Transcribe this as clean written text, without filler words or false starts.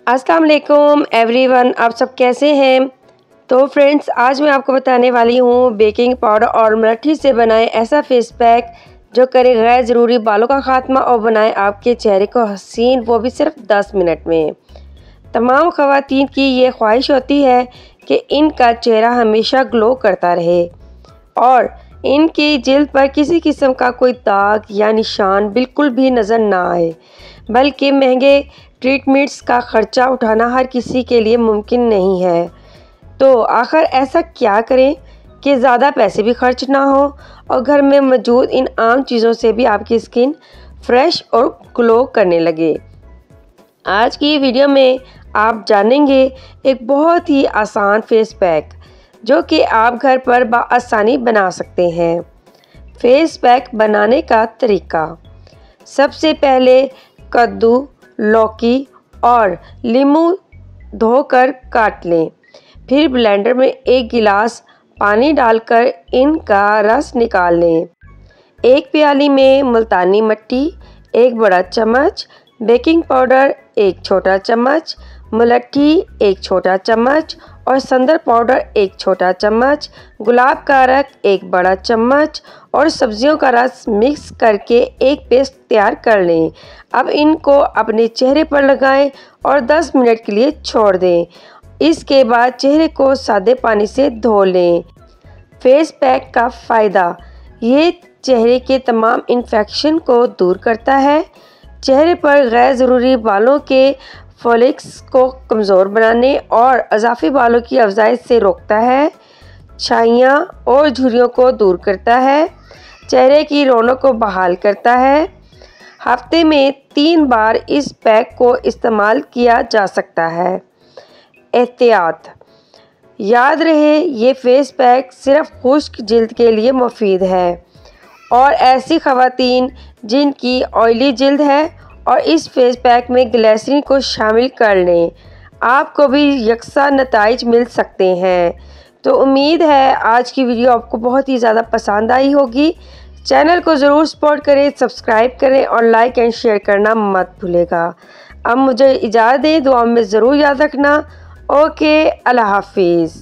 अस्सलाम वालेकुम एवरीवन, आप सब कैसे हैं। तो फ्रेंड्स, आज मैं आपको बताने वाली हूँ बेकिंग पाउडर और मलट्ठी से बनाए ऐसा फेस पैक जो करे गैर ज़रूरी बालों का खात्मा और बनाए आपके चेहरे को हसीन, वो भी सिर्फ 10 मिनट में। तमाम ख़वातीन की ये ख्वाहिश होती है कि इनका चेहरा हमेशा ग्लो करता रहे और इनकी जिल्द पर किसी किस्म का कोई दाग या निशान बिल्कुल भी नज़र ना आए। बल्कि महंगे ट्रीटमेंट्स का ख़र्चा उठाना हर किसी के लिए मुमकिन नहीं है। तो आखिर ऐसा क्या करें कि ज़्यादा पैसे भी खर्च ना हो और घर में मौजूद इन आम चीज़ों से भी आपकी स्किन फ्रेश और ग्लो करने लगे। आज की वीडियो में आप जानेंगे एक बहुत ही आसान फेस पैक जो कि आप घर पर बआसानी बना सकते हैं। फेस पैक बनाने का तरीका। सबसे पहले कद्दू, लौकी और नींबू धोकर काट लें। फिर ब्लेंडर में 1 गिलास पानी डालकर इनका रस निकाल लें। एक प्याली में मुल्तानी मिट्टी 1 बड़ा चम्मच, बेकिंग पाउडर 1 छोटा चम्मच, मलट्ठी 1 छोटा चम्मच और संदर पाउडर 1 छोटा चम्मच, गुलाब का अर्क 1 बड़ा चम्मच और सब्जियों का रस मिक्स करके एक पेस्ट तैयार कर लें। अब इनको अपने चेहरे पर लगाएं और 10 मिनट के लिए छोड़ दें। इसके बाद चेहरे को सादे पानी से धो लें। फेस पैक का फ़ायदा। ये चेहरे के तमाम इन्फेक्शन को दूर करता है, चेहरे पर गैर ज़रूरी बालों के फॉलिकल्स को कमज़ोर बनाने और अज़ाफ़ी बालों की अफजाइश से रोकता है, छाइयाँ और झुर्रियों को दूर करता है, चेहरे की रौनक को बहाल करता है। हफ्ते में 3 बार इस पैक को इस्तेमाल किया जा सकता है। एहतियात। याद रहे, ये फेस पैक सिर्फ खुश्क जिल्द के लिए मुफीद है और ऐसी ख़वातीन जिनकी ऑयली जिल्द है और इस फेस पैक में ग्लिसरीन को शामिल कर लें, आपको भी यकसा नताइज मिल सकते हैं। तो उम्मीद है आज की वीडियो आपको बहुत ही ज़्यादा पसंद आई होगी। चैनल को ज़रूर सपोर्ट करें, सब्सक्राइब करें और लाइक एंड शेयर करना मत भूलेगा। अब मुझे इजाज़त दें, दुआ में ज़रूर याद रखना। ओके, अल्लाह हाफिज़।